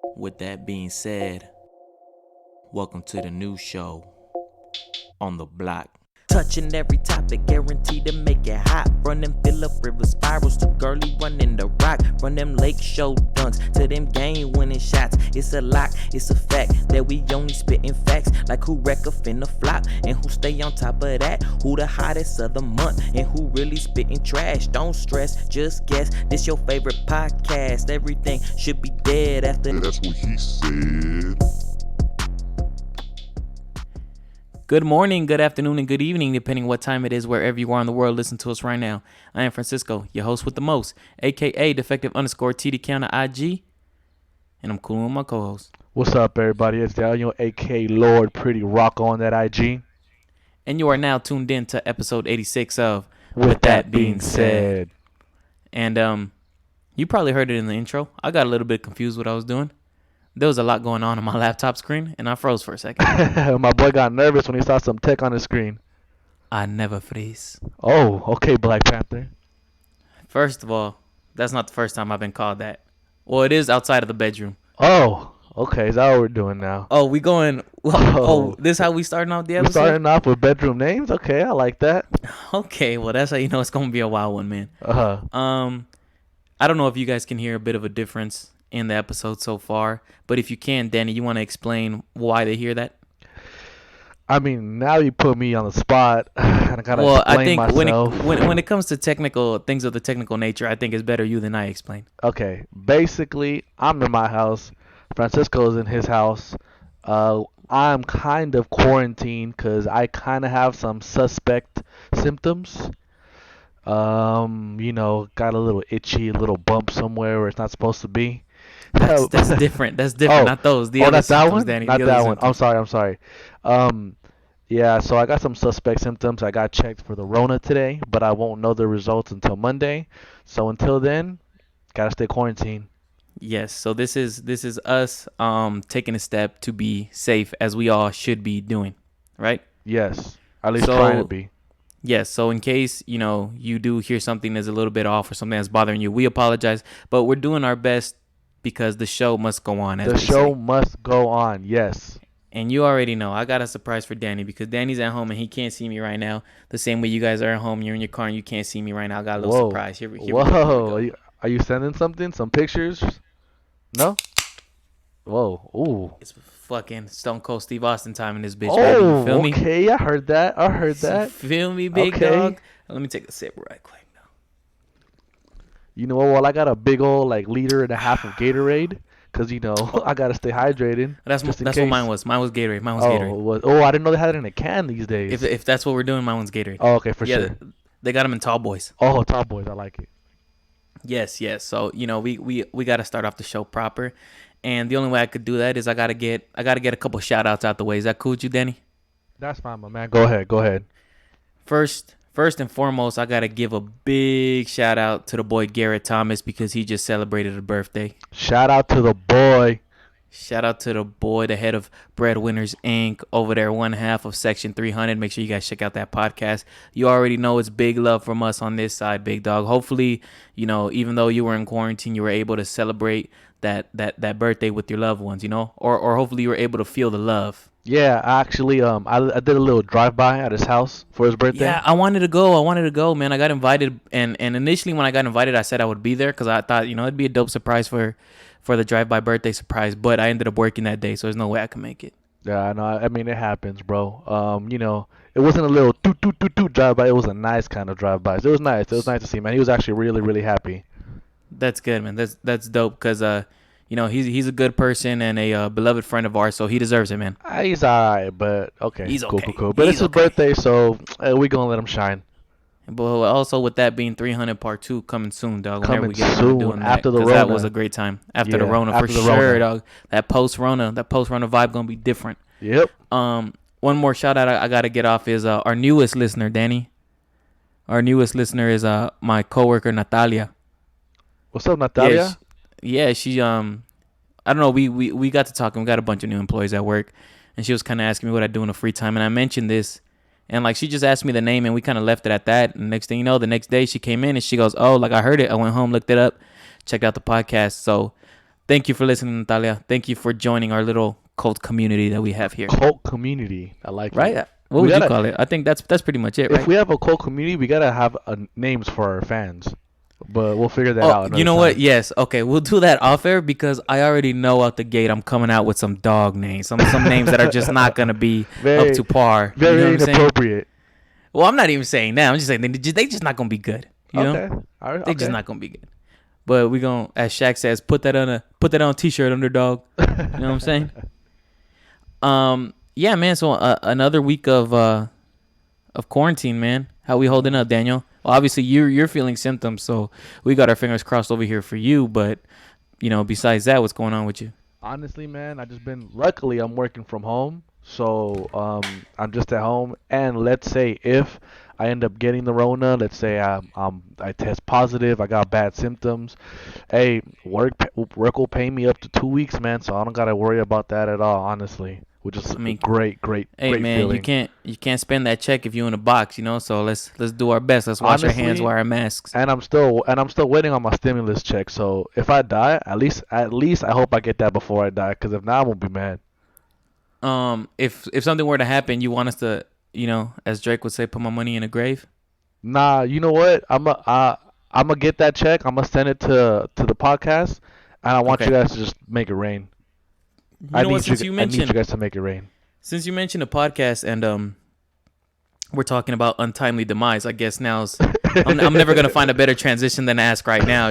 With that being said, welcome to the new show on the block. Touching every topic, guaranteed to make it hot. Run them Phillip River spirals to girly running the rock. Run them lake show dunks to them game winning shots. It's a lock, it's a fact that we only spitting facts. Like who wreck a finna flop and who stay on top of that. Who the hottest of the month and who really spitting trash. Don't stress, just guess. This your favorite podcast. Everything should be dead after. That's what he said. Good morning, good afternoon, and good evening, depending what time it is, wherever you are in the world. Listen to us right now. I am Francisco, your host with the most, aka defective_TD count on IG, and I'm cool with my co-host. What's up, everybody? It's Daniel, aka Lord Pretty Rock on that IG. And you are now tuned in to episode 86 of With that being said. And you probably heard it in the intro. I got a little bit confused what I was doing. There was a lot going on my laptop screen, and I froze for a second. My boy got nervous when he saw some tech on his screen. I never freeze. Oh, okay, Black Panther. First of all, that's not the first time I've been called that. Well, it is outside of the bedroom. Oh, okay, is that what we're doing now? Oh, we going. Oh, this how we starting off the episode? We're starting off with bedroom names? Okay, I like that. Okay, well, that's how you know it's going to be a wild one, man. Uh-huh. I don't know if you guys can hear a bit of a difference in the episode so far, but if you can, Danny, you want to explain why they hear that? I mean, now you put me on the spot, and I gotta Well, explain I think myself. when it comes to technical things of the technical nature, I think it's better you than I explain. Okay, basically, I'm in my house. Francisco's in his house. I'm kind of quarantined because I kind of have some suspect symptoms. Got a little itchy, a little bump somewhere where it's not supposed to be. That's different. That's different. Oh, Not those. The other that's that symptoms, one? Danny. Not the that other one. symptoms. I'm sorry. Yeah, so I got some suspect symptoms. I got checked for the Rona today, but I won't know the results until Monday. So until then, gotta stay quarantined. Yes. So this is us taking a step to be safe, as we all should be doing, right? Yes, at least So- trying to be. Yes, so in case, you do hear something that's a little bit off or something that's bothering you, we apologize, but we're doing our best because the show must go on, as The we show say. must go on. Yes. And you already know, I got a surprise for Danny because Danny's at home and he can't see me right now. The same way you guys are at home, you're in your car and you can't see me right now. I got a little surprise. Here we Whoa. go. Are you sending something? Some pictures? No? Whoa. Ooh. It's fucking Stone Cold Steve Austin time in this bitch, Oh, baby. You feel me? okay. I heard that. You feel me, big Okay. dog? Let me take a sip right quick now. You know what? Well, I got a big old liter and a half of Gatorade because I gotta stay hydrated. That's just in what case. mine was. Mine was Gatorade. I didn't know they had it in a can these days. If that's what we're doing, mine one's Gatorade. Oh, okay, for yeah, sure. They got them in tall boys. Oh, Top Boys, I like it. Yes. So we got to start off the show proper, and the only way I could do that is I gotta get a couple shout outs out the way. Is that cool with you, Danny? That's fine, my man. Go ahead. First and foremost, I gotta give a big shout out to the boy Garrett Thomas because he just celebrated a birthday. Shout out to the boy. Shout out to the boy, the head of Breadwinners Inc. over there, one half of Section 300. Make sure you guys check out that podcast. You already know it's big love from us on this side, big dog. Hopefully, even though you were in quarantine, you were able to celebrate that birthday with your loved ones, or hopefully you were able to feel the love. Yeah, actually, I did a little drive-by at his house for his birthday. Yeah, I wanted to go, man. I got invited, and initially when I got invited, I said I would be there because I thought, it'd be a dope surprise for the drive-by birthday surprise, but I ended up working that day, so there's no way I can make it. Yeah, no, I mean, it happens, bro. It wasn't a little toot drive-by. It was a nice kind of drive-by. So it was nice. It was nice to see, man. He was actually really, really happy. That's good, man. That's dope because he's a good person and a beloved friend of ours, so he deserves it, man. He's alright, but okay. He's okay. Cool. But He's it's his okay. birthday, so we gonna let him shine. But also with that being 300 Part 2 coming soon, dog. Whenever Coming we get around to soon, doing after that, the 'cause that Rona. was a great time after the Yeah, Rona after for the sure, Rona. dog. That post Rona vibe gonna be different. Yep. One more shout out I gotta get off is our newest listener, Danny. Our newest listener is my coworker Natalia. What's up, Natalia? Yeah, she I don't know. We got to talking. We got a bunch of new employees at work, and she was kind of asking me what I do in the free time, and I mentioned this, and she just asked me the name, and we kind of left it at that. And next thing you know, the next day she came in and she goes, "Oh, I heard it. I went home, looked it up, checked out the podcast." So Thank you for listening, Natalia. Thank you for joining our little cult community that we have here. Cult community. I like Right? it. What We would you gotta- call it? I think that's pretty much it, If right? we have a cult community, we gotta have names for our fans. But we'll figure that out. Oh, another you know what? time. Yes. Okay, we'll do that off air because I already know out the gate I'm coming out with some dog names, some names that are just not gonna be Very- up to par. Very you know what I'm saying? inappropriate. Well, I'm not even saying that. I'm just saying they just not gonna be good. You know, Okay. All right. they just not gonna be good. But we gonna, as Shaq says, put that on a t-shirt, underdog. You know what I'm saying? Yeah, man. So another week of quarantine, man. How we holding up, Daniel? Well, obviously you're feeling symptoms, so we got our fingers crossed over here for you. But besides that, what's going on with you? Honestly, man, luckily I'm working from home, so I'm just at home. And let's say if I end up getting the Rona, let's say I test positive, I got bad symptoms. Hey, work will pay me up to 2 weeks, man, so I don't gotta worry about that at all, honestly. Which is great Hey, man, feeling. you can't spend that check if you in a box, So let's do our best. Let's wash our hands, Honestly, wear our masks. And I'm still waiting on my stimulus check. So if I die, at least I hope I get that before I die. Because if not, I won't be mad. If something were to happen, you want us to, as Drake would say, put my money in a grave? Nah, you know what? I'm gonna get that check. I'm gonna send it to the podcast, and I want Okay. you guys to just make it rain. You know what? Since you I need you mentioned guys to make it rain. a podcast and we're talking about untimely demise, I guess now's I'm never gonna find a better transition than to ask right now.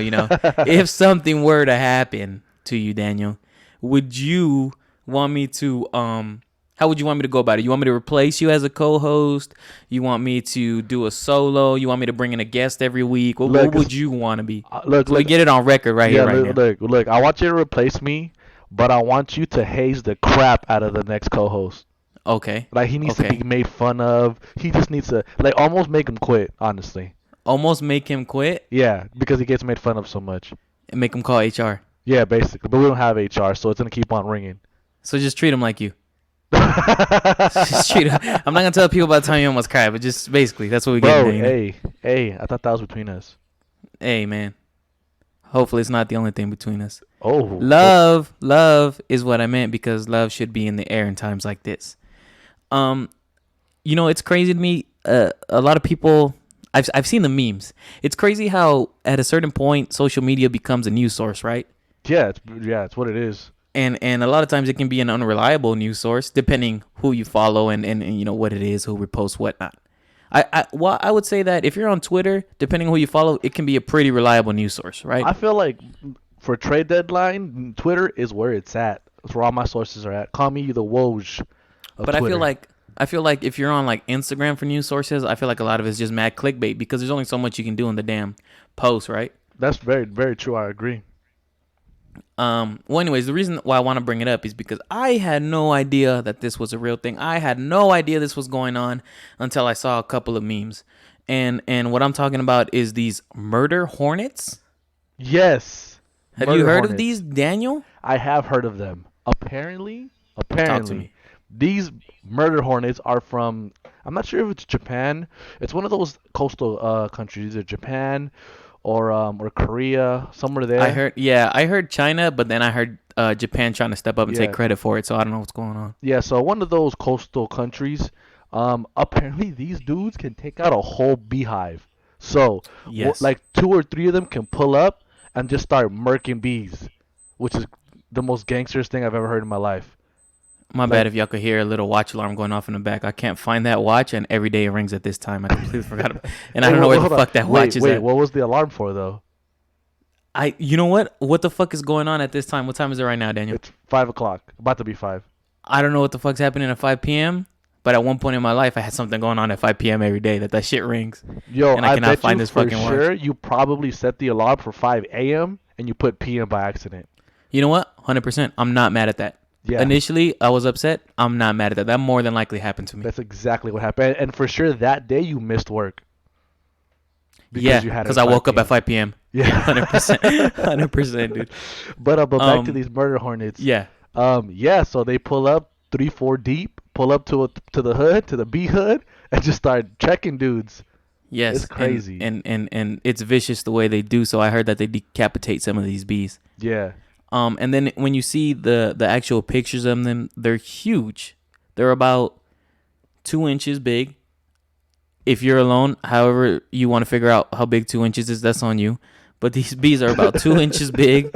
If something were to happen to you, Daniel, would you want me to how would you want me to go about it? You want me to replace you as a co-host? You want me to do a solo? You want me to bring in a guest every week? What would you want to be? Look, We get it on record right here, right now. Look. I want you to replace me, but I want you to haze the crap out of the next co-host. Okay. Like he needs to be made fun of. He just needs to almost make him quit. Honestly. Almost make him quit Yeah, because he gets made fun of so much. and make him call HR. Yeah, basically. But we don't have HR, so it's gonna keep on ringing. So just treat him like you. Just treat him. I'm not gonna tell people about the time you almost cried, but just basically that's what we get. Bro, hey, I thought that was between us. Hey, man. Hopefully it's not the only thing between us. Oh. Love is what I meant because love should be in the air in times like this. It's crazy to me. A lot of people, I've seen the memes. It's crazy how at a certain point social media becomes a news source, right? Yeah, it's what it is. And a lot of times it can be an unreliable news source depending who you follow and what it is, who reposts whatnot. I would say that if you're on Twitter, depending on who you follow, it can be a pretty reliable news source, right? I feel like for trade deadline, Twitter is where it's at. That's where all my sources are at. Call me the Woj of But Twitter. I feel like if you're on like Instagram for news sources, I feel like a lot of it's just mad clickbait because there's only so much you can do in the damn post, right? That's very, very true. I agree. Well, anyways, the reason why I want to bring it up is because I had no idea that this was a real thing. I had no idea this was going on until I saw a couple of memes. And what I'm talking about is these murder hornets. Yes. Have Murder you heard hornets. of these, Daniel? I have heard of them. Apparently, Talk to me. these murder hornets are from, I'm not sure if it's Japan. It's one of those coastal countries, either Japan or Korea, somewhere there. I heard China, but then I heard Japan trying to step up and take credit for it. So I don't know what's going on. Yeah, so one of those coastal countries. Apparently these dudes can take out a whole beehive. So Yes. like 2 or 3 of them can pull up and just start murking bees, which is the most gangsterous thing I've ever heard in my life. My bad if y'all could hear a little watch alarm going off in the back. I can't find that watch, and every day it rings at this time. I completely forgot about it. And I don't know where the fuck that watch is at. What was the alarm for though? You know what? What the fuck is going on at this time? What time is it right now, Daniel? It's 5 o'clock, about to be 5. I don't know what the fuck's happening at 5 p.m., but at one point in my life, I had something going on at 5 p.m. every day that shit rings. Yo, and I cannot bet find you this for fucking watch. sure you probably set the alarm for 5 a.m. and you put p.m. by accident. You know what? 100%. I'm not mad at that. Yeah. Initially, I was upset. I'm not mad at that. That more than likely happened to me. That's exactly what happened. And for sure that day you missed work. Because I woke up at 5 p.m. Yeah. 100%. 100%, dude. But back to these murder hornets. Yeah. So they pull up 3-4 deep, pull up to the hood, to the B hood, and just start checking dudes. Yes. It's crazy. And it's vicious the way they do. So I heard that they decapitate some of these bees. Yeah. And then when you see the actual pictures of them, they're huge. They're about 2 inches big. If you're alone, however you want to figure out how big 2 inches is, that's on you. But these bees are about 2 inches big,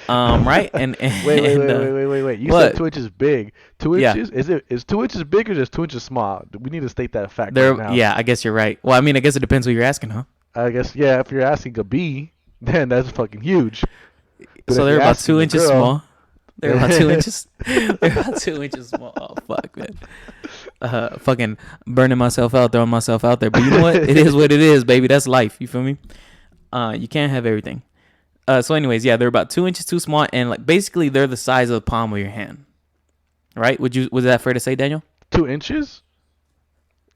right? And wait. You what? said 2 inches big. 2 Yeah. inches? Is 2 inches big or just 2 inches small? We need to state that fact They're right now. yeah. I guess you're right. Well, I mean, I guess it depends what you're asking, huh? I guess yeah. If you're asking a bee, then that's fucking huge. But So if they're you're about asking 2 a inches girl- small. They're about 2 inches. They're about 2 inches small. Oh fuck, man. Fucking burning myself out, throwing myself out there. But you know what? It is what it is, baby. That's life. You feel me? You can't have everything. So anyways, yeah, they're about 2 inches too small, and like basically they're the size of the palm of your hand. Right? Was that fair to say, Daniel? 2 inches?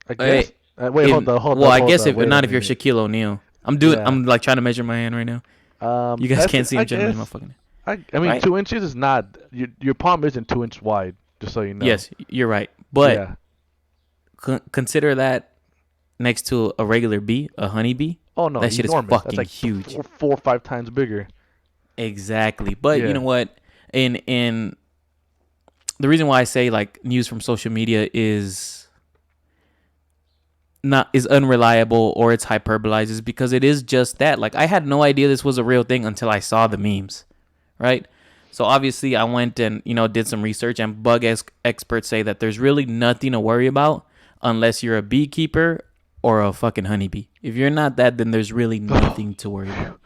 I Wait, guess. Wait, hold on. Well, I guess if Wait a not, if you're minute. Shaquille O'Neal, Yeah. I'm like trying to measure my hand right now. You guys can't see I him generally, guess. motherfucking. I mean, Right? 2 inches is not your palm isn't 2 inches wide. Just so you know. Yes, you're right. But yeah. consider that next to a regular bee, a honeybee. Oh no, that shit enormous. is fucking That's like huge. four or 5 times bigger. Exactly. But Yeah. you know what? In the reason why I say like news from social media is unreliable or it's hyperbolized is because it is just that. Like I had no idea this was a real thing until I saw the memes, right? So obviously I went and did some research, and bug experts say that there's really nothing to worry about unless you're a beekeeper or a fucking honeybee. If you're not that, then there's really nothing to worry about.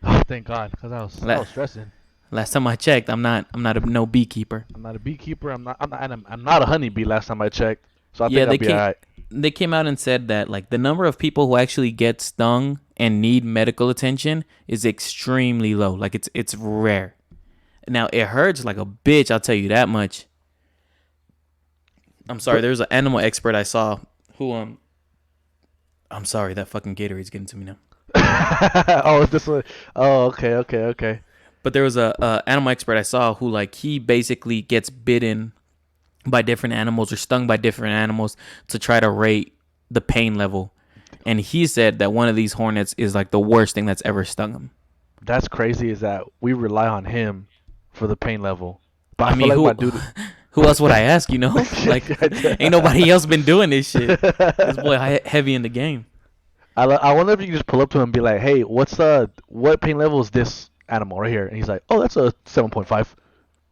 Oh, thank God, because I was stressing. Last time I checked, I'm not no beekeeper. I'm not a beekeeper. I'm not a honeybee. Last time I checked, so I Yeah, think I'll be alright. they came out and said that like the number of people who actually get stung and need medical attention is extremely low. Like it's rare. Now it hurts like a bitch, I'll tell you that much. I'm sorry, there's an animal expert I saw who I'm sorry, that fucking Gatorade's getting to me now. Oh, is this one? Oh, okay. But there was a animal expert I saw who like he basically gets bitten by different animals or stung by different animals to try to rate the pain level. And he said that one of these hornets is like the worst thing that's ever stung him. That's crazy. Is that we rely on him for the pain level? But I mean, feel who like my dude. who else would I ask? Like ain't nobody else been doing this shit. This boy heavy in the game. I wonder if you can just pull up to him and be like, "Hey, what pain level is this animal right here?" And he's like, "Oh, that's a 7.5."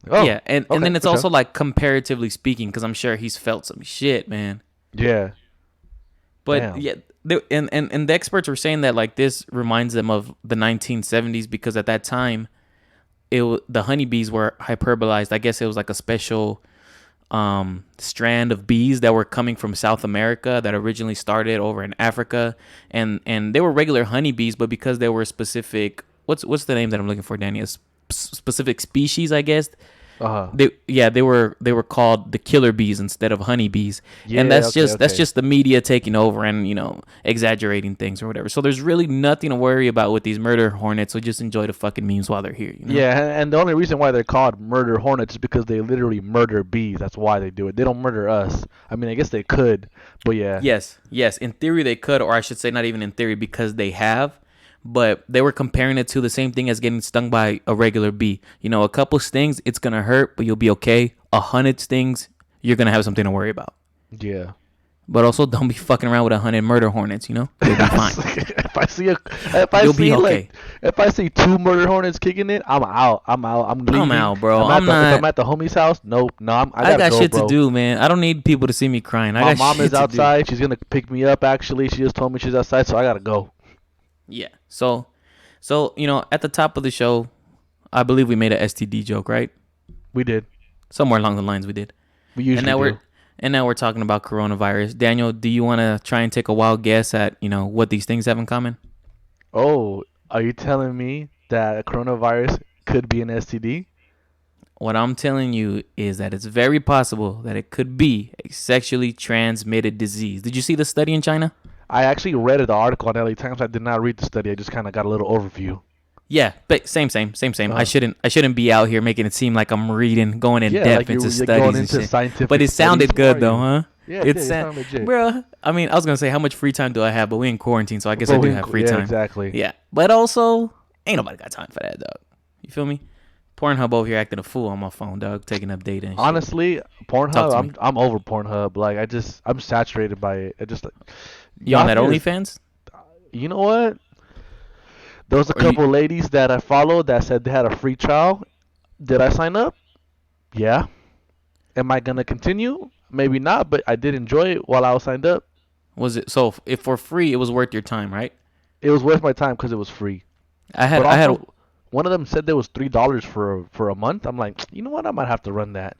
Oh, yeah, and okay, then it's for also sure. like comparatively speaking, because I'm sure he's felt some shit, man. Yeah. But Damn. yeah, and the experts were saying that like this reminds them of the 1970s because at that time, the honeybees were hyperbolized. I guess it was like a special strand of bees that were coming from South America that originally started over in Africa, and they were regular honeybees, but because they were specific, what's the name that I'm looking for, Danny? Specific species, I guess. They were called the killer bees instead of honeybees, and that's just the media taking over and exaggerating things or whatever. So there's really nothing to worry about with these murder hornets. So just enjoy the fucking memes while they're here. Yeah, and the only reason why they're called murder hornets is because they literally murder bees. That's why they do it. They don't murder us. I mean, I guess they could, but yeah. Yes. In theory they could, or I should say not even in theory because they have. But they were comparing it to the same thing as getting stung by a regular bee. A couple stings, it's going to hurt, but you'll be okay. 100 stings, you're going to have something to worry about. Yeah. But also, don't be fucking around with 100 murder hornets, You'll be fine. If I see 2 murder hornets kicking it, I'm out. I'm leaving. I'm out, bro. If I'm at the homie's house, nope. No, I got go, shit bro. to do, man. I don't need people to see me crying. My mom is outside. She's going to pick me up, actually. She just told me she's outside, so I got to go. Yeah. So at the top of the show, I believe we made a STD joke, right? We did. Somewhere along the lines we did. We usually do. And now we're talking about coronavirus. Daniel, do you want to try and take a wild guess at, what these things have in common? Oh, are you telling me that a coronavirus could be an STD? What I'm telling you is that it's very possible that it could be a sexually transmitted disease. Did you see the study in China? I actually read the article on LA Times. I did not read the study. I just kind of got a little overview. Yeah, but same. I shouldn't be out here making it seem like I'm going in depth into studies and shit. Scientific but it sounded good though, huh? Yeah, it sounded legit. Bro, I mean, I was gonna say how much free time do I have, but we in quarantine, so I guess I do have free time. Exactly. Yeah, but also ain't nobody got time for that, dog. You feel me? Pornhub over here acting a fool on my phone, dog, taking up data and shit. Honestly, Talk to Pornhub, me. I'm over Pornhub. Like I'm saturated by it. It just like You on y'all that need to- OnlyFans? You know what? There was a Or you? couple ladies that I followed that said they had a free trial. Did I sign up? Yeah. Am I gonna continue? Maybe not, but I did enjoy it while I was signed up. Was it so? If for free, it was worth your time, right? It was worth my time because it was free. I had But I had also, one of them said there was $3 for a month. I'm like, you know what? I might have to run that.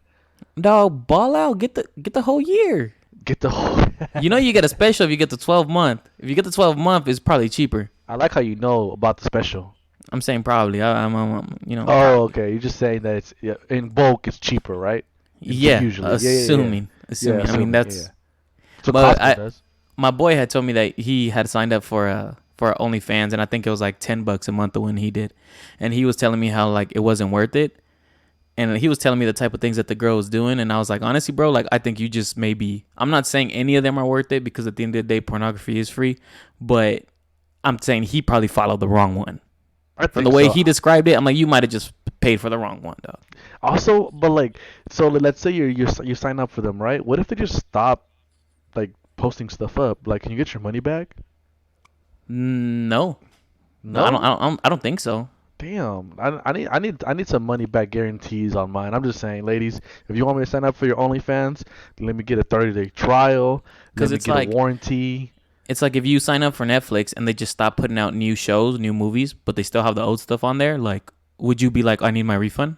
dog ball out. Get the whole year. Get the whole. You know you get a special if you get the 12-month. If you get the 12-month, it's probably cheaper. I like how you know about the special. I'm saying probably. I'm you know. Oh, okay. You're just saying that it's in bulk. It's cheaper, right? Yeah, Usually. assuming. Yeah, I mean that's. yeah. So But Costco does. My boy had told me that he had signed up for OnlyFans, and I think it was like $10 a month the one he did, and he was telling me how like it wasn't worth it, and he was telling me the type of things that the girl was doing, and I was like, honestly, bro, like I think you just maybe. I'm not saying any of them are worth it because at the end of the day, pornography is free, but I'm saying he probably followed the wrong one. I From think the way so. he described it, I'm like, you might have just paid for the wrong one, dog. Also, but like, so let's say you sign up for them, right? What if they just stop, like posting stuff up? Like, can you get your money back? No, No. I don't think so. Damn, I need some money back guarantees on mine. I'm just saying, ladies, if you want me to sign up for your OnlyFans, let me get a 30-day trial. 'Cause Let me it's get like- a warranty. It's like if you sign up for Netflix and they just stop putting out new shows, new movies, but they still have the old stuff on there. Like, would you be like, I need my refund?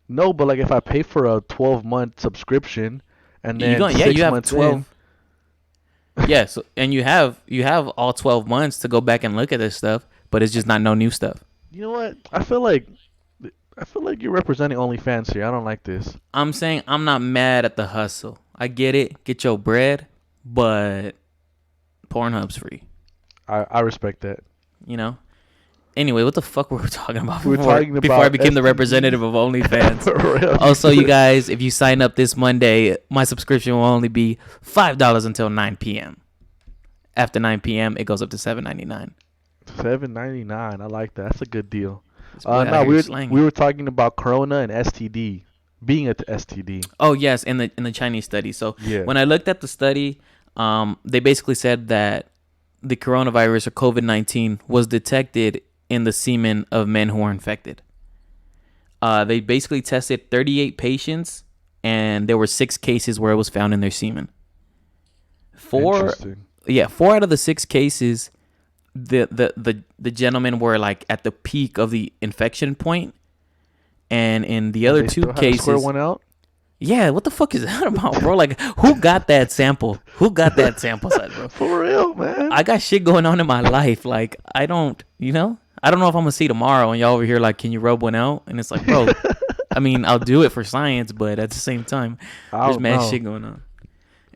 No, but like if I pay for a 12-month subscription and then Yeah, 6 you have months 12. Yes, and you have all 12 months to go back and look at this stuff, but it's just not no new stuff. you know what? I feel like you're representing OnlyFans here. I don't like this. I'm saying I'm not mad at the hustle. I get it, get your bread, but Pornhub's free. I respect that. You know. Anyway, what the fuck were we talking about? We were talking before I about became the STDs. representative of OnlyFans. For real. Also, you guys, if you sign up this Monday, my subscription will only be $5 until 9 p.m. After 9 p.m., it goes up to $7.99. $7.99. I like that. That's a good deal. This boy out No, here we were talking about Corona and STD, being an STD. Oh yes, in the Chinese study. So Yeah. when I looked at the study, they basically said that the coronavirus or COVID-19 was detected in the semen of men who are infected. They basically tested 38 patients, and there were 6 cases where it was found in their semen. 4 Interesting. out of the 6 cases, the gentlemen were like at the peak of the infection point, and in the other They 2 still had to cases, square one out. yeah, what the fuck is that about, bro? Like, who got that sample? Who got that sample size, bro? For real, man. I got shit going on in my life. Like, I don't know if I'm gonna see tomorrow and y'all over here like, can you rub one out? And it's like, bro, I mean, I'll do it for science, but at the same time, there's mad shit going on.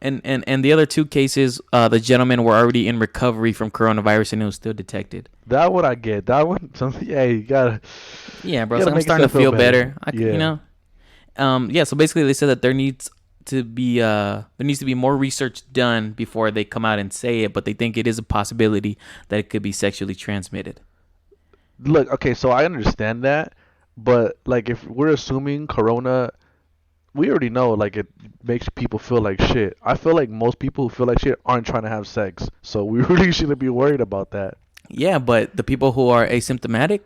And the other 2 cases, the gentlemen were already in recovery from coronavirus and it was still detected. That one I get. That one, yeah, you gotta. Yeah, bro. You So gotta I'm make starting to yourself feel feel better. better. You know. Yeah. So basically, they said that there needs to be more research done before they come out and say it, but they think it is a possibility that it could be sexually transmitted. Look, okay, so I understand that, but like if we're assuming Corona, we already know like it makes people feel like shit. I feel like most people who feel like shit aren't trying to have sex, so we really shouldn't be worried about that. Yeah, but the people who are asymptomatic,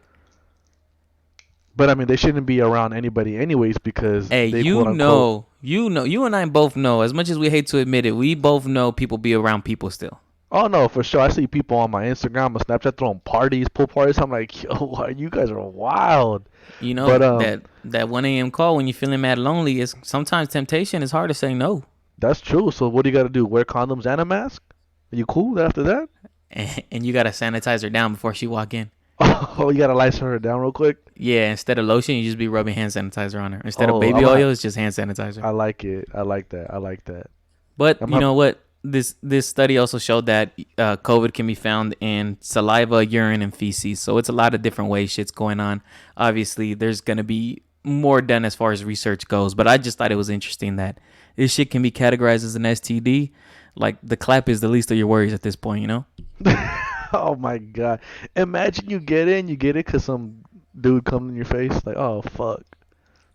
But I mean, they shouldn't be around anybody anyways because hey, they you quote unquote. know, you and I both know. As much as we hate to admit it, we both know people be around people still. Oh no, for sure. I see people on my Instagram and Snapchat throwing parties, pool parties. I'm like, yo, you guys are wild. You know, But, that 1 a.m. call when you're feeling mad lonely is sometimes temptation. It's hard to say no. That's true. So what do you got to do? Wear condoms and a mask? Are you cool after that? And you gotta sanitize her down before she walk in. Oh, you gotta lice her down real quick. Yeah, instead of lotion, you just be rubbing hand sanitizer on her. Instead of Oh, baby oil, it's just hand sanitizer. I like it. I like that. I like that. But you know what? This study also showed that COVID can be found in saliva, urine, and feces. So it's a lot of different ways shit's going on. Obviously, there's gonna be more done as far as research goes. But I just thought it was interesting that this shit can be categorized as an STD. Like the clap is the least of your worries at this point, you know? Oh my god! Imagine you get it because some dude come in your face, like, oh fuck.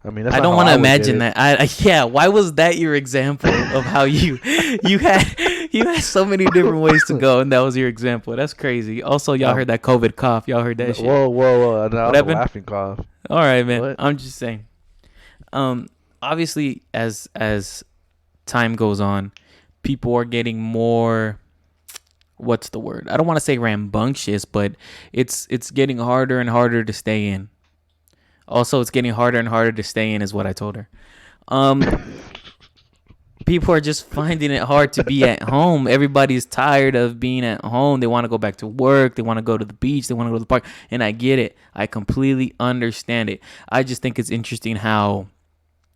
I mean, that's I not don't how want to I would get imagine it. that. Yeah. Why was that your example of how you had you had so many different ways to go, and that was your example? That's crazy. Also, y'all Um, heard that COVID cough. Y'all heard that shit. whoa, whoa, whoa! That What was a happened? laughing cough. All right, man. What? I'm just saying. Um, Obviously, as time goes on, people are getting more. What's the word? I don't want to say rambunctious, but it's getting harder and harder to stay in. Also, it's getting harder and harder to stay in, is what I told her. Um, People are just finding it hard to be at home. Everybody's tired of being at home. They want to go back to work. They want to go to the beach. They want to go to the park. And I get it. I completely understand it. I just think it's interesting how,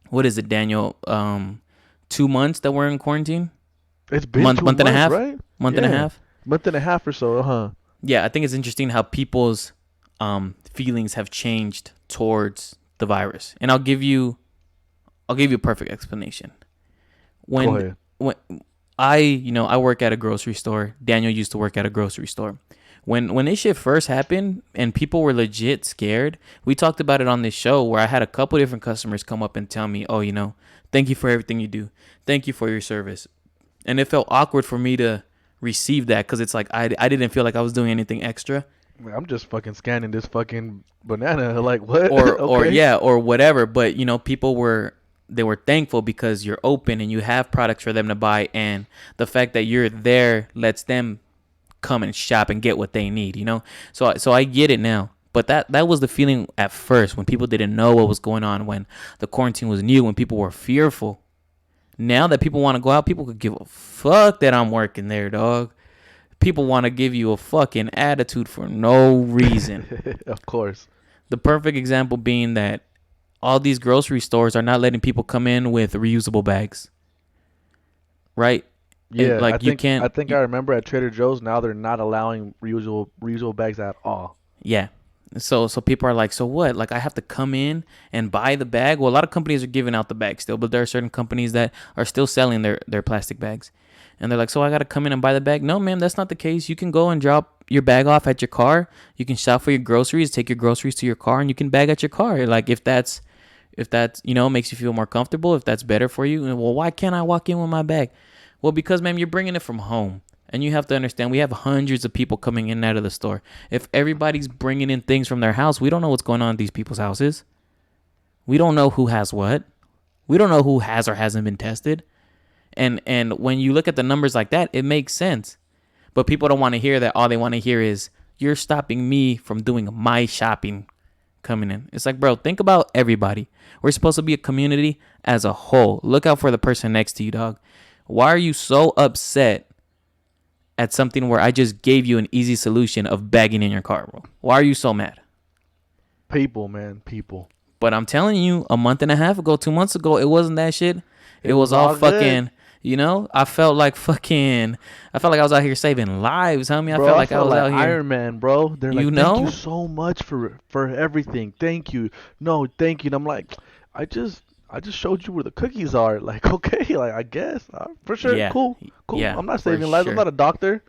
what is it, Daniel? 2 months that we're in quarantine? It's been Month, two month and a months, half? right? Month and a Yeah, half? month and a half or so, huh? Yeah, I think it's interesting how people's feelings have changed towards the virus. And I'll give you a perfect explanation. Go when ahead. when I work at a grocery store. Daniel used to work at a grocery store. When this shit first happened and people were legit scared, we talked about it on this show where I had a couple different customers come up and tell me, "Oh, thank you for everything you do. Thank you for your service." And it felt awkward for me to receive that because it's like I didn't feel like I was doing anything extra Man, I'm just fucking scanning this fucking banana. Like what? or Okay. yeah or whatever. But people were thankful because you're open and you have products for them to buy, and the fact that you're there lets them come and shop and get what they need. So I get it now. But that was the feeling at first when people didn't know what was going on, when the quarantine was new, when people were fearful. Now that people want to go out, people could give a fuck that I'm working there, dog. People want to give you a fucking attitude for no reason. Of course. The perfect example being that all these grocery stores are not letting people come in with reusable bags, right? And Yeah, I like you think I can't, think I remember at Trader Joe's now they're not allowing reusable bags at all. yeah. So people are like, so what? Like I have to come in and buy the bag? Well, a lot of companies are giving out the bag still, but there are certain companies that are still selling their plastic bags. And they're like, so I got to come in and buy the bag? No, ma'am, that's not the case. You can go and drop your bag off at your car. You can shop for your groceries, take your groceries to your car, and you can bag at your car. Like if that's makes you feel more comfortable, if that's better for you. And well, why can't I walk in with my bag? Well, because ma'am, you're bringing it from home. And you have to understand, we have hundreds of people coming in and out of the store. If everybody's bringing in things from their house, we don't know what's going on at these people's houses. We don't know who has what. We don't know who has or hasn't been tested. And when you look at the numbers like that, it makes sense. But people don't want to hear that. All they want to hear is, you're stopping me from doing my shopping coming in. It's like, bro, think about everybody. We're supposed to be a community as a whole. Look out for the person next to you, dog. Why are you so upset at something where I just gave you an easy solution of bagging in your car, bro? Why are you so mad? People, man, people. But I'm telling you, a month and a half ago, 2 months ago, it wasn't that shit. It It was was all all good. fucking, I felt like I was out here saving lives, homie. I Bro, felt I like I felt was like out here, Iron Man, bro. They're you like, thank you know? so much for everything. Thank you. No, thank you. And I'm like, I just showed you where the cookies are. Like, okay, like I guess for sure. Yeah. Cool, cool. Yeah, I'm not for saving lives. I'm sure. not a doctor.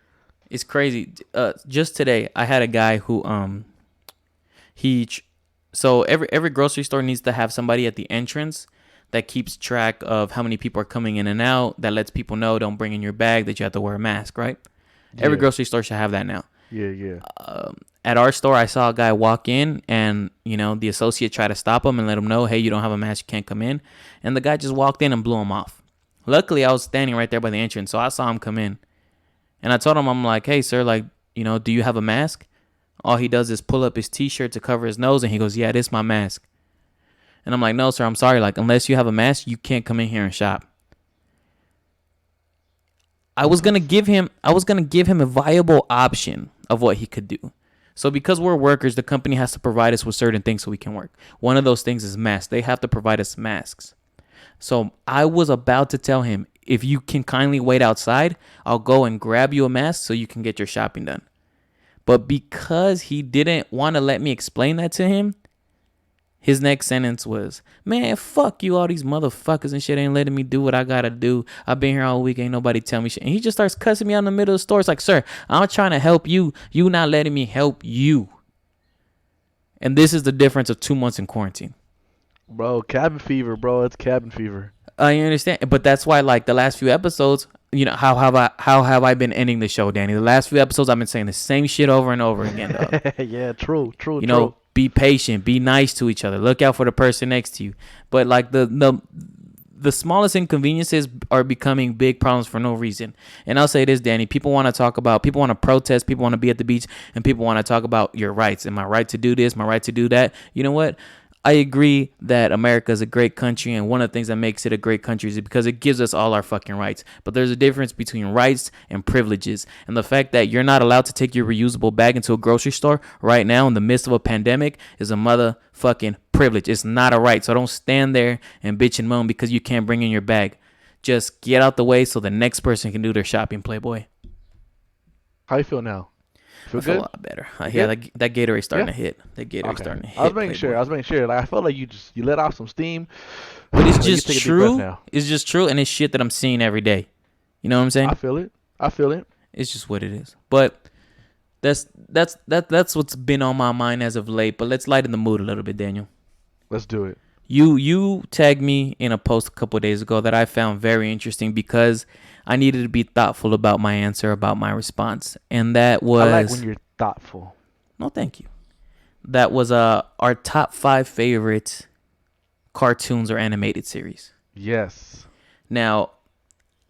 It's crazy. Just today, I had a guy who he so every grocery store needs to have somebody at the entrance that keeps track of how many people are coming in and out. That lets people know, don't bring in your bag, that you have to wear a mask, right? Every Yeah, grocery store should have that now. yeah, yeah. At our store, I saw a guy walk in, and the associate tried to stop him and let him know, hey, you don't have a mask, you can't come in. And the guy just walked in and blew him off. Luckily, I was standing right there by the entrance, so I saw him come in. And I told him, I'm like, hey, sir, like, do you have a mask? All he does is pull up his T-shirt to cover his nose, and he goes, yeah, this is my mask. And I'm like, no, sir, I'm sorry. Like, unless you have a mask, you can't come in here and shop. I was gonna give him a viable option of what he could do. So because we're workers, the company has to provide us with certain things so we can work. One of those things is masks. They have to provide us masks. So I was about to tell him, if you can kindly wait outside, I'll go and grab you a mask so you can get your shopping done. But because he didn't want to let me explain that to him, his next sentence was, man, fuck you, all these motherfuckers and shit ain't letting me do what I gotta do. I've been here all week, ain't nobody tell me shit. And he just starts cussing me out in the middle of the store. It's like, sir, I'm trying to help you. You not letting me help you. And this is the difference of 2 months in quarantine. Bro, cabin fever, bro. It's cabin fever. I understand, but that's why, like, the last few episodes, how have I been ending the show, Danny? The last few episodes, I've been saying the same shit over and over again, dog. Yeah, true. Be patient, be nice to each other, look out for the person next to you. But like the smallest inconveniences are becoming big problems for no reason. And I'll say this, Danny, people want to protest, people want to be at the beach, and people want to talk about your rights. Am I right to do this? My right to do that? You know what? I agree that America is a great country, and one of the things that makes it a great country is because it gives us all our fucking rights. But there's a difference between rights and privileges. And the fact that you're not allowed to take your reusable bag into a grocery store right now in the midst of a pandemic is a motherfucking privilege. It's not a right. So don't stand there and bitch and moan because you can't bring in your bag. Just get out the way so the next person can do their shopping, Playboy. How you feel now? I feel a lot better. Yeah, that Gatorade's starting to hit. That Gatorade's starting to hit. I was making sure. Like, I felt like you let off some steam. But it's just true. It's just true, and it's shit that I'm seeing every day. You know what I'm saying? I feel it. It's just what it is. But that's what's been on my mind as of late. But let's lighten the mood a little bit, Daniel. Let's do it. You tagged me in a post a couple of days ago that I found very interesting because I needed to be thoughtful about my answer, about my response. And that was... I like when you're thoughtful. No, thank you. That was our top 5 favorite cartoons or animated series. Yes. Now,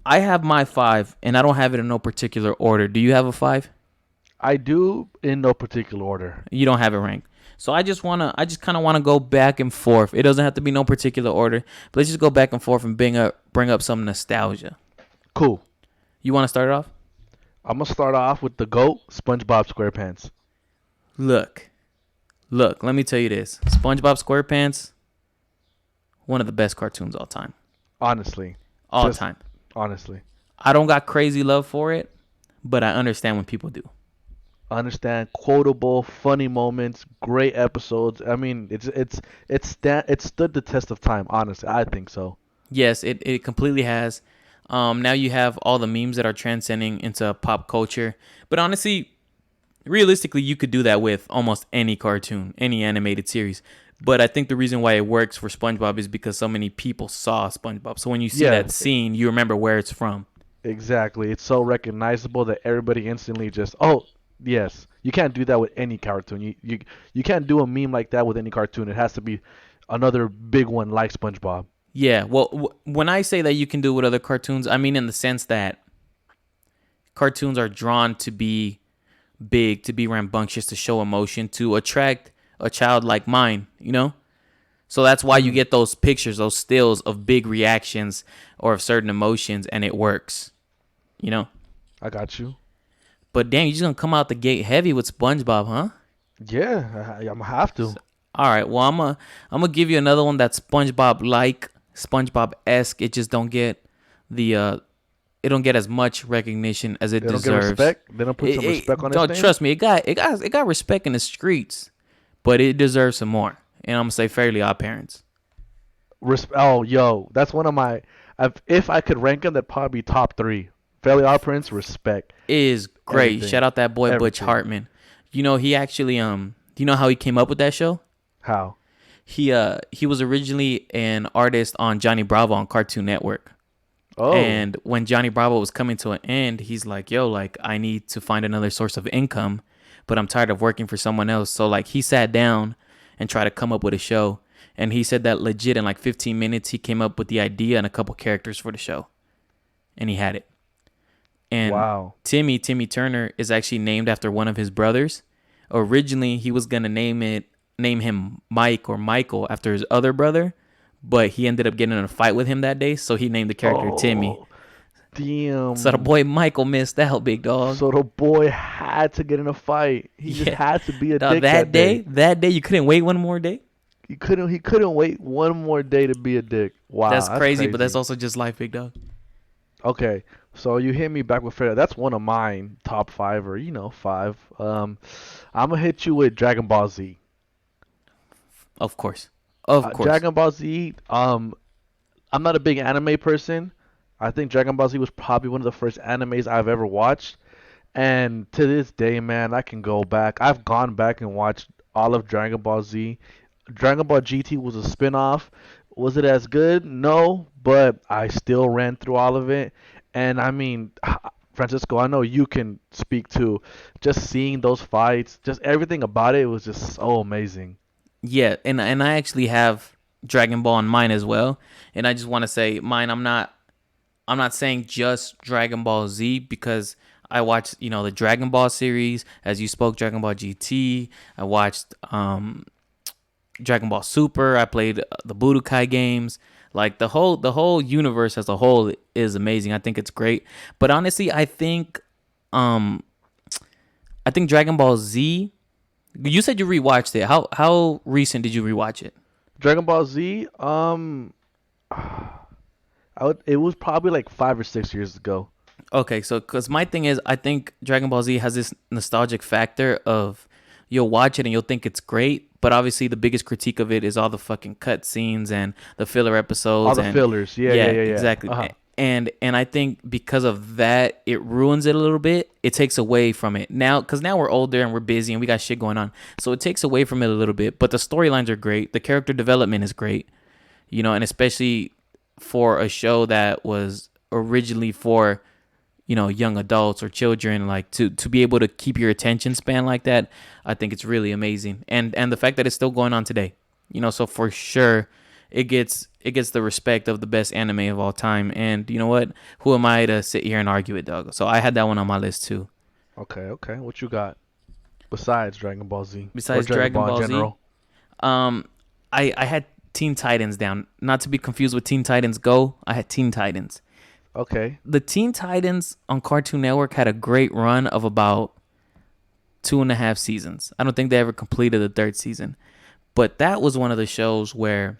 I have my 5, and I don't have it in no particular order. Do you have a 5? I do, in no particular order. You don't have it ranked. So I just kind of want to go back and forth. It doesn't have to be no particular order, but let's just go back and forth and bring up some nostalgia. Cool. You want to start it off? I'm gonna start off with the GOAT, SpongeBob SquarePants. Look. Let me tell you this: SpongeBob SquarePants, one of the best cartoons all time. Honestly. All time. Honestly. I don't got crazy love for it, but I understand when people do. Understand, quotable, funny moments, great episodes. I mean, it stood the test of time. Honestly, I think so. Yes, it completely has. Now you have all the memes that are transcending into pop culture. But honestly, realistically, you could do that with almost any cartoon, any animated series. But I think the reason why it works for SpongeBob is because so many people saw SpongeBob. So when you see that scene, you remember where it's from. Exactly. It's so recognizable that everybody instantly just, oh, yes. You can't do that with any cartoon. You can't do a meme like that with any cartoon. It has to be another big one like SpongeBob. Yeah, well, when I say that you can do it with other cartoons, I mean in the sense that cartoons are drawn to be big, to be rambunctious, to show emotion, to attract a child like mine, you know? So that's why you get those pictures, those stills of big reactions or of certain emotions, and it works, you know? I got you. But damn, you just gonna come out the gate heavy with SpongeBob, huh? Yeah, I'm gonna have to. All right, well, I'm gonna give you another one that's SpongeBob-like, SpongeBob-esque. It just don't get it don't get as much recognition as it deserves. Don't get respect. They don't put some respect on it. Trust me, it got respect in the streets, but it deserves some more. And I'm gonna say Fairly Odd Parents. Oh, yo, that's one of my. If I could rank them, that'd probably be top 3. Fairly Odd Parents, respect. Is great. Everything. Shout out that boy Butch Hartman. You know he actually Do you know how he came up with that show? How? He was originally an artist on Johnny Bravo on Cartoon Network. Oh. And when Johnny Bravo was coming to an end, he's like, yo, like, I need to find another source of income, but I'm tired of working for someone else. So, like, he sat down and tried to come up with a show. And he said that legit in like 15 minutes, he came up with the idea and a couple characters for the show. And he had it. And wow. Timmy Turner is actually named after one of his brothers. Originally, he was going to name him Mike or Michael after his other brother, but he ended up getting in a fight with him that day, so he named the character Timmy. Damn. So the boy Michael missed out, big dog. So the boy had to get in a fight. He just had to be a dick that day. That day, you couldn't wait one more day? He couldn't wait one more day to be a dick. Wow. That's crazy, but that's also just life, big dog. Okay. So you hit me back with fair. That's one of mine, top 5 or 5. I'm gonna hit you with Dragon Ball Z. Of course. Dragon Ball Z. I'm not a big anime person. I think Dragon Ball Z was probably one of the first animes I've ever watched, and to this day, man, I can go back. I've gone back and watched all of Dragon Ball Z. Dragon Ball GT was a spin-off. Was it as good? No, but I still ran through all of it. And I mean, Francisco, I know you can speak to just seeing those fights, just everything about it was just so amazing. Yeah, and I actually have Dragon Ball in mine as well. And I just want to say mine. I'm not saying just Dragon Ball Z because I watched the Dragon Ball series as you spoke, Dragon Ball GT. I watched Dragon Ball Super. I played the Budokai games. Like the whole universe as a whole is amazing. I think it's great. But honestly, um I think Dragon Ball Z. You said you rewatched it. How recent did you rewatch it? Dragon Ball Z, it was probably like 5 or 6 years ago. Okay, so because my thing is, I think Dragon Ball Z has this nostalgic factor of you'll watch it and you'll think it's great, but obviously the biggest critique of it is all the fucking cut scenes and the filler All episodes the and fillers, yeah, yeah, yeah, yeah, yeah. exactly. Uh-huh. And I think because of that, it ruins it a little bit. It takes away from it now because now we're older and we're busy and we got shit going on, so it takes away from it a little bit. But the storylines are great. The character development is great, and especially for a show that was originally for young adults or children, like to be able to keep your attention span like that, I think it's really amazing. And the fact that it's still going on today, so for sure it gets the respect of the best anime of all time. And you know what, who am I to sit here and argue it, dog? So I had that one on my list too. Okay, okay. What you got besides Dragon Ball Z or Besides Dragon Dragon Ball in Ball Z, general? um I had Teen Titans down, not to be confused with Teen Titans Go. I had Teen Titans. Okay. The Teen Titans on Cartoon Network had a great run of about 2.5 seasons. I don't think they ever completed the third season, but that was one of the shows where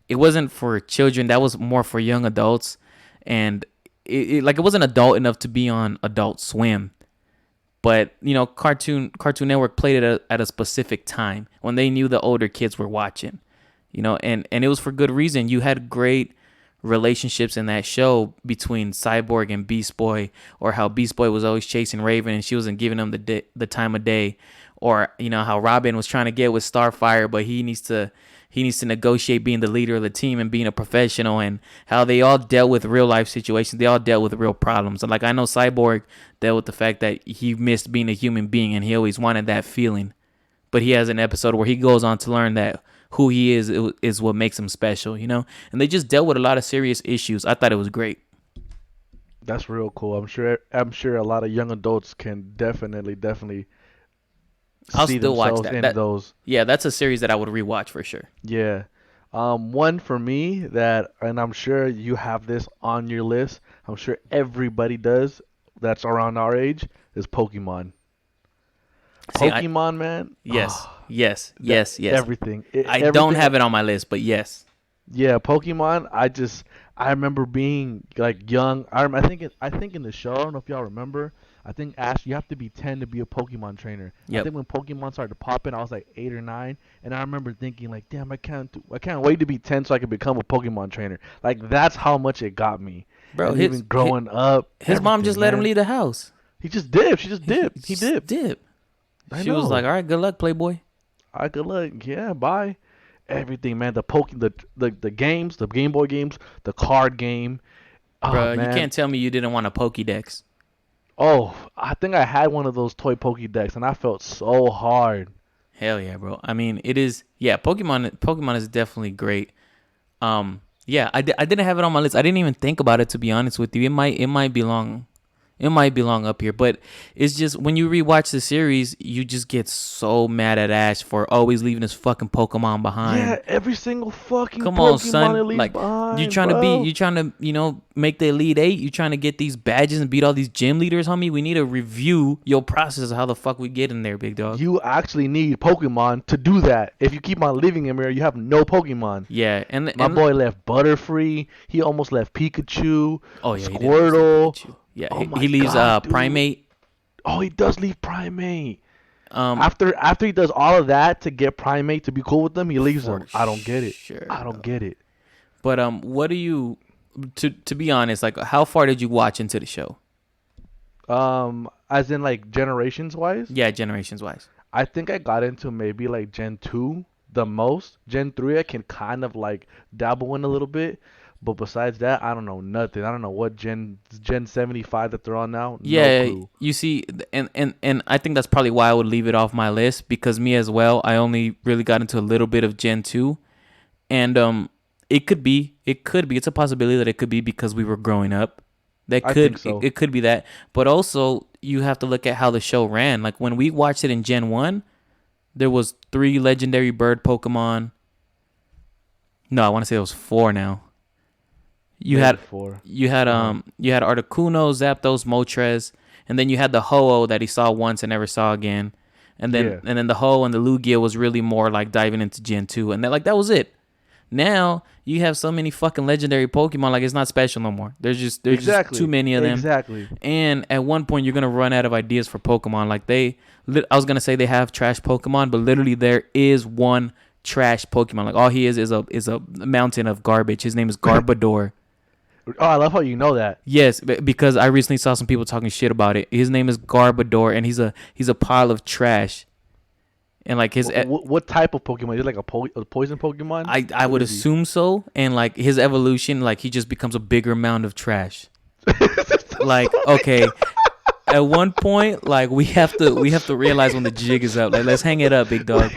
it wasn't for children. That was more for young adults, and it wasn't adult enough to be on Adult Swim. But Cartoon Network played it at a specific time when they knew the older kids were watching. And it was for good reason. You had great relationships in that show between Cyborg and Beast Boy, or how Beast Boy was always chasing Raven and she wasn't giving him the time of day, or how Robin was trying to get with Starfire, but he needs to negotiate being the leader of the team and being a professional, and how they all dealt with real life situations. They all dealt with real problems. And like, I know Cyborg dealt with the fact that he missed being a human being and he always wanted that feeling. But he has an episode where he goes on to learn that who he is what makes him special. And they just dealt with a lot of serious issues. I thought it was great. That's real cool. I'm sure a lot of young adults can definitely I'll see still watch themselves that. in That those. Yeah, that's a series that I would rewatch for sure. Yeah. One for me that, and I'm sure you have this on your list. I'm sure everybody does. That's around our age is Pokemon. See, Pokemon, man. yes, Ah, yes. everything. I don't have it on my list, but yes. Yeah, Pokemon. I remember being like young. I think in the show. I don't know if y'all remember. I think Ash, you have to be 10 to be a Pokemon trainer. I Yep. think when Pokemon started popping, I was like 8 or 9, and I remember thinking like, damn, I can't wait to be 10 so I can become a Pokemon trainer. Like that's how much it got me. Bro, And even growing up, his mom just everything, let him man. leave the house. He just dipped. She just dipped. He just dipped. Dip. I She was know. like, "All right, good luck, Playboy." I could look, yeah, bye. Everything, man. The games, the Game Boy games, the card game. Oh Bro, you man. can't tell me you didn't want a Pokédex. Oh, I think I had one of those toy Pokédex, and I felt so hard. Hell yeah, bro. I mean, it is. Yeah, Pokemon is definitely great. Yeah, I didn't have it on my list. I didn't even think about it, to be honest with you. It might belong. It might belong up here, but it's just when you rewatch the series, you just get so mad at Ash for always leaving his fucking Pokemon behind. Yeah, every single fucking Come on, Pokemon son. it leaves Like, behind, you trying to bro. make the Elite Eight. You trying to get these badges and beat all these gym leaders, homie. We need to review your process of how the fuck we get in there, big dog. You actually need Pokemon to do that. If you keep on leaving him here, you have no Pokemon. Yeah, and My boy left Butterfree. He almost left Pikachu. Oh yeah, he did leave Squirtle. Pikachu. Yeah, Oh he, my he leaves God, dude. Primate. Oh, he does leave Primate. Um, After he does all of that to get Primate to be cool with them, he leaves For him. I don't get it. sure, I don't get it. but what do you? To be honest, like, how far did you watch into the show? As in like generations wise, Yeah, generations wise. I think I got into maybe like Gen 2 the most. Gen 3 I can kind of like dabble in a little bit, but besides that, I don't know nothing. I don't know what Gen 75 that they're on now. No Yeah, clue. you see, and I think that's probably why I would leave it off my list because me as well. I only really got into a little bit of Gen 2, and it could be, it's a possibility that it could be because we were growing up. That I think could so. it could be that, but also you have to look at how the show ran. Like when we watched it in Gen 1, there was 3 legendary bird Pokemon. No, I want to say it was 4 now. You Maybe had 4. Uh-huh. you had Articuno, Zapdos, Moltres, and then you had the Ho-Oh that he saw once and never saw again. Yeah. And then the Ho and the Lugia was really more like diving into Gen 2, and that was it. Now you have so many fucking legendary Pokemon, like it's not special no more. There's just too Exactly. many of them. Exactly. And at one point you're gonna run out of ideas for Pokemon. I was gonna say they have trash Pokemon, but literally there is one trash Pokemon. Like all he is a mountain of garbage. His name is Garbodor. Oh, I love how you know that. Yes, because I recently saw some people talking shit about it. His name is Garbodor, and he's a pile of trash. And like What type of Pokemon? Is it like a poison Pokemon? I What would is he? assume so. And like his evolution, like he just becomes a bigger mound of trash. Like okay, at one point, like we have to realize when the jig is up. Like let's hang it up, big dog.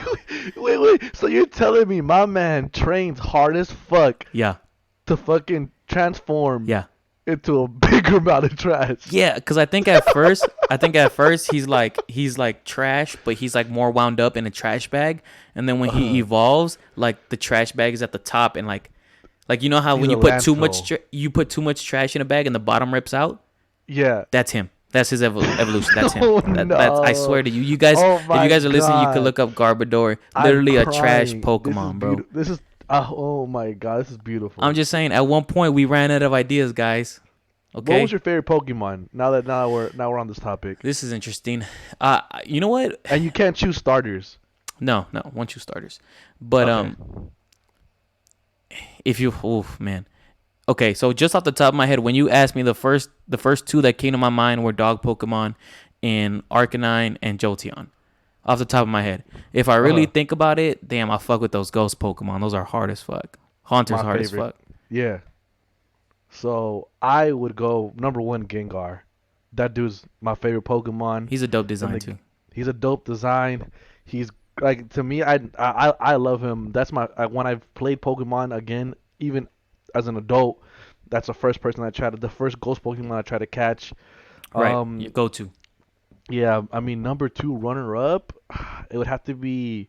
Wait. So you're telling me my man trains hard as fuck Yeah, to fucking transform yeah. into a bigger amount of trash? Yeah, because I think at first he's like trash, but he's like more wound up in a trash bag, and then when he Uh, evolves, like the trash bag is at the top, and like you know how he's when a landfill. you put too much trash in a bag and the bottom rips out. Yeah. That's him. That's his evolution. That's him. Oh That's I swear no. to you. You guys, Oh if you my guys are listening, you could god. look up Garbodor. I'm Literally a trash crying. Pokemon, bro. This is oh my god, this is beautiful. I'm just saying. At one point, we ran out of ideas, guys. What was Okay, your favorite Pokemon? Now we're on this topic. this is interesting. You know what? And you can't choose starters. No, one two starters. But Okay. if you, oh man, okay. So just off the top of my head, when you asked me the first two that came to my mind were dog Pokemon in Arcanine and Jolteon. Off the top of my head, if I really Uh-huh. think about it, damn, I fuck with those ghost Pokemon. Those are hard as fuck. Haunter's My hard as favorite. fuck. Yeah. So I would go number one Gengar. That dude's my favorite Pokemon. He's a dope And design too. he's a dope design. He's like to me, I love him. That's when I've played Pokemon again, even as an adult. That's the first person the first ghost Pokemon I tried to catch. Right, you Um, go to. yeah, I mean number two runner up, it would have to be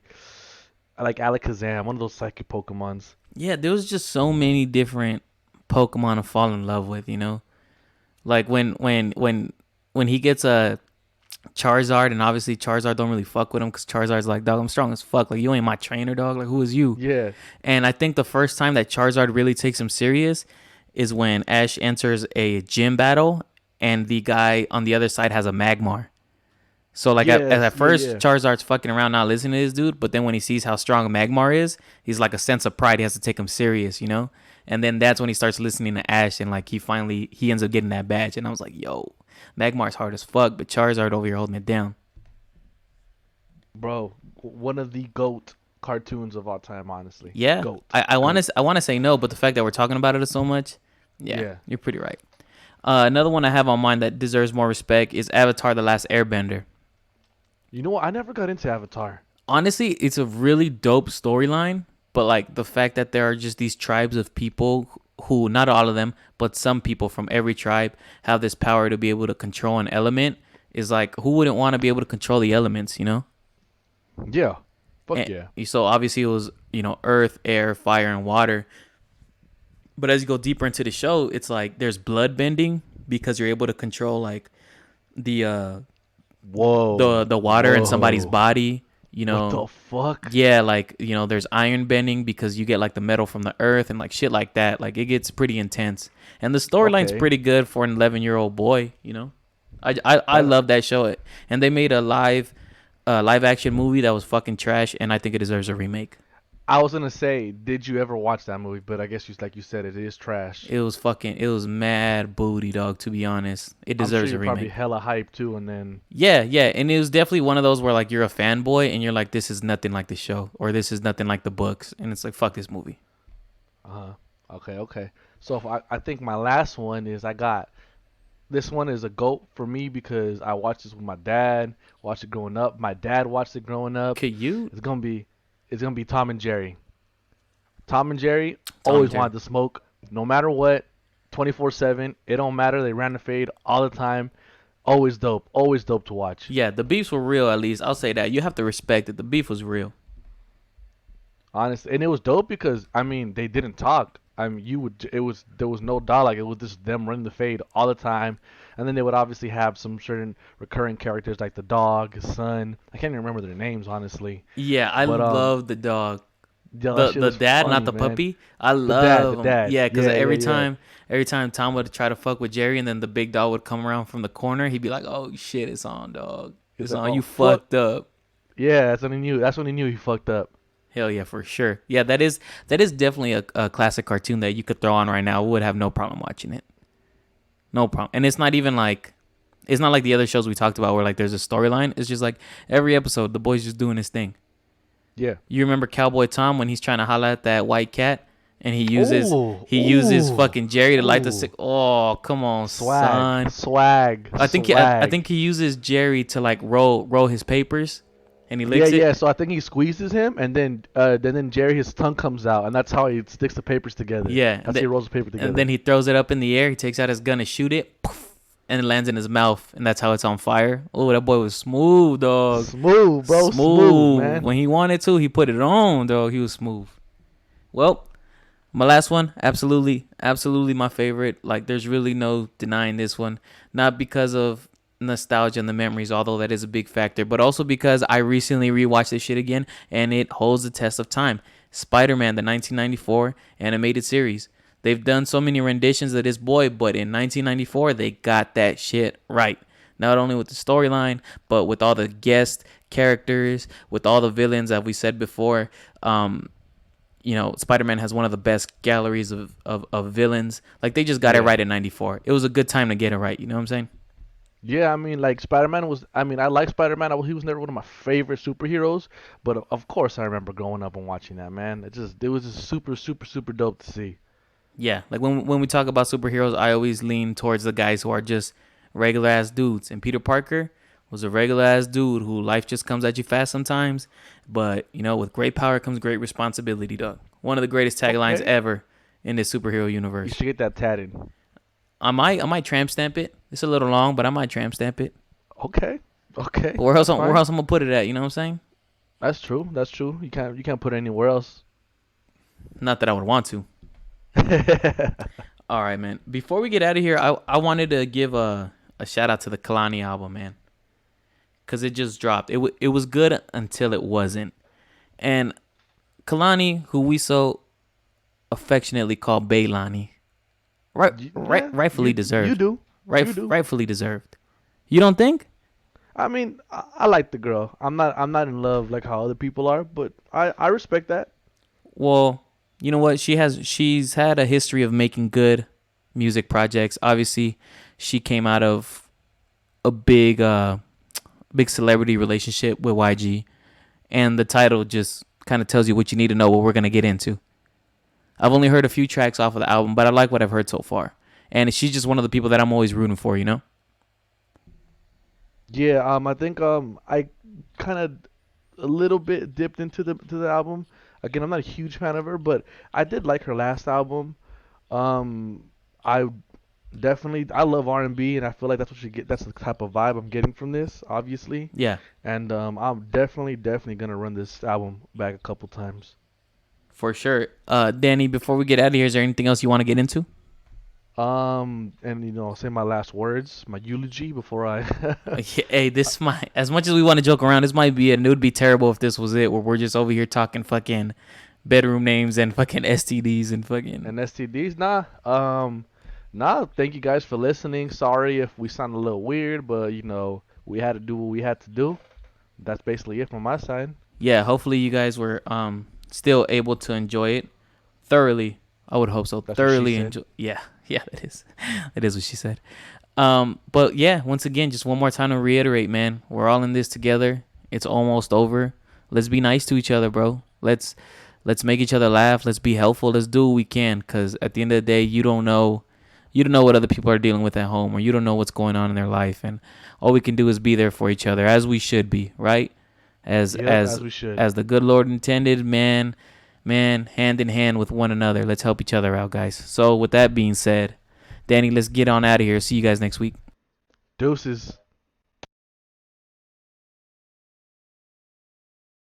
like Alakazam, one of those psychic Pokemons. Yeah, there was just so many different Pokemon to fall in love with. Like when he gets a Charizard, and obviously Charizard don't really fuck with him because Charizard's like, dog, I'm strong as fuck. Like you ain't my trainer, dog. Like who is you? Yeah, And I think the first time that Charizard really takes him serious is when Ash enters a gym battle, and the guy on the other side has a Magmar. So like at yes, yeah, first yeah. Charizard's fucking around not listening to this dude, but then when he sees how strong Magmar is, he's like a sense of pride. He has to take him serious. And then that's when he starts listening to Ash, and like he ends up getting that badge. And I was like, yo, Magmar's hard as fuck, but Charizard over here holding it down. Bro, one of the GOAT cartoons of all time, honestly. Yeah, GOAT. I want GOAT. to say no, but the fact that we're talking about it so much, yeah, Yeah. you're pretty right. Another one I have on mine that deserves more respect is Avatar: The Last Airbender. You know what? I never got into Avatar. Honestly, it's a really dope storyline, but like the fact that there are just these tribes of people who, not all of them, but some people from every tribe have this power to be able to control an element is like, who wouldn't want to be able to control the elements? Yeah. Fuck And yeah. so obviously it was, earth, air, fire, and water. But as you go deeper into the show, it's like there's blood bending because you're able to control like the Whoa. the water in somebody's Whoa. body. What the fuck? Yeah, like there's iron bending because you get like the metal from the earth and like shit like that. Like it gets pretty intense, and the storyline's Okay. pretty good for an 11-year-old boy. I That- love that show. And they made a live action movie that was fucking trash, and I think it deserves a remake. I was gonna say, did you ever watch that movie? But I guess like you said, it is trash. It was mad booty, dog, to be honest. It I'm sure deserves a you're probably remake. hella hyped too, and then Yeah, yeah, and it was definitely one of those where like you're a fanboy and you're like, this is nothing like the show, or this is nothing like the books, and it's like, fuck this movie. okay. So if I think my last one is I got this one is a GOAT for me because I watched this with my dad, watched it growing up. My dad watched it growing up. Could you? It's gonna be Tom and Jerry. Tom and Jerry Tom and always Jerry. wanted to smoke, no matter what, 24/7. It don't matter. They ran the fade all the time. Always dope to watch. Yeah, the beefs were real. At least I'll say that. You have to respect it. The beef was real. Honestly, and it was dope because I mean they didn't talk. I mean there was no dialogue. It was just them running the fade all the time, and then they would obviously have some certain recurring characters like the dog, his son. I can't even remember their names honestly, Yeah, I but love the dog. yeah, that shit The was dad, funny, not the man. puppy. I The love him. dad. Yeah, because Yeah, every time Tom would try to fuck with Jerry, and then the big dog would come around from the corner, he'd be like, "Oh shit, it's on, dog. He's It's like, on. oh You fuck. fucked up." Yeah, that's when he knew. That's when he knew he fucked up. Hell yeah, for sure. Yeah, that is definitely a classic cartoon that you could throw on right now. We would have no problem watching it. No problem. And it's not like the other shows we talked about where like there's a storyline. It's just like every episode the boy's just doing his thing. Yeah. You remember Cowboy Tom when he's trying to holla at that white cat and Ooh, he uses ooh, fucking Jerry to light the ooh. sick. Oh, come on, son. Swag. I think he uses Jerry to like roll his papers, and he licks it. Yeah. So I think he squeezes him, and then Jerry his tongue comes out, and that's how he sticks the papers together. Yeah, That's how he rolls the paper together. and then he throws it up in the air. He takes out his gun to shoot it, poof, and it lands in his mouth, and that's how it's on fire. Oh, that boy was smooth, dog. Smooth, bro. Smooth, man. When he wanted to, he put it on, dog. He was smooth. Well, my last one, absolutely my favorite. Like, there's really no denying this one. Not because of nostalgia and the memories, although that is a big factor, but also because I recently rewatched this shit again, and it holds the test of time. Spider-Man, the 1994 animated series. They've done so many renditions of this boy, but in 1994, they got that shit right. Not only with the storyline, but with all the guest characters, with all the villains that we said before. Spider-Man has one of the best galleries of villains. Like, they just got it right in 94. It was a good time to get it right. You know what I'm saying? Yeah, I mean, like Spider-Man was. I mean, I like Spider-Man. He was never one of my favorite superheroes, but of course I remember growing up and watching that. Man, it was just super dope to see. Yeah. Like, when we talk about superheroes, I always lean towards the guys who are just regular ass dudes. And Peter Parker was a regular ass dude who life just comes at you fast sometimes. But, with great power comes great responsibility, dog. One of the greatest taglines ever in this superhero You universe. should get that tatted. I might tramp stamp it. It's a little long, but I might tramp stamp it. Okay. Where else That's I'm fine. gonna put it at? You know what I'm saying? That's true. You can't put it anywhere else. Not that I would want to. All right, man. Before we get out of here, I wanted to give a shout out to the Kehlani album, man, because it just dropped. It was good until it wasn't. And Kehlani, who we so affectionately call Baylani, rightfully deserved. You do. Rightfully deserved. You don't think? I mean, I like the girl. I'm not in love like how other people are, but I respect that. Well, you know what? She's had a history of making good music projects. Obviously, she came out of a big celebrity relationship with YG, and the title just kind of tells you what you need to know, what we're gonna get into. I've only heard a few tracks off of the album, but I like what I've heard so far. And she's just one of the people that I'm always rooting for, you know? Yeah, I think I kind of a little bit dipped into the album. Again, I'm not a huge fan of her, but I did like her last album. I I love R&B, and I feel like that's what you get. That's the type of vibe I'm getting from this, obviously. Yeah, And I'm definitely gonna run this album back a couple times. for sure. Danny, before we get out of here, is there anything else you want to get into? And I'll say my last words, my eulogy before I. Hey, this might, as much as we want to joke around, this might be it. And it would be terrible if this was it, where we're just over here talking fucking bedroom names and fucking STDs and fucking. And STDs, nah. Thank you guys for listening. Sorry if we sound a little weird, but we had to do what we had to do. That's basically it from my side. Yeah, hopefully you guys were still able to enjoy it thoroughly. I would hope so. That's what she Thoroughly said. enjoy. Yeah, yeah, that is, that is what she said. But yeah, once again, just one more time to reiterate, man, we're all in this together. It's almost over. Let's be nice to each other, bro. Let's make each other laugh. Let's be helpful. Let's do what we can, cause at the end of the day, you don't know what other people are dealing with at home, or you don't know what's going on in their life, and all we can do is be there for each other, as we should be, right? As Yep, as as we should. as the good Lord intended, man, hand in hand with one another. Let's help each other out, guys. So with that being said, Danny, let's get on out of here. See you guys next week. Deuces.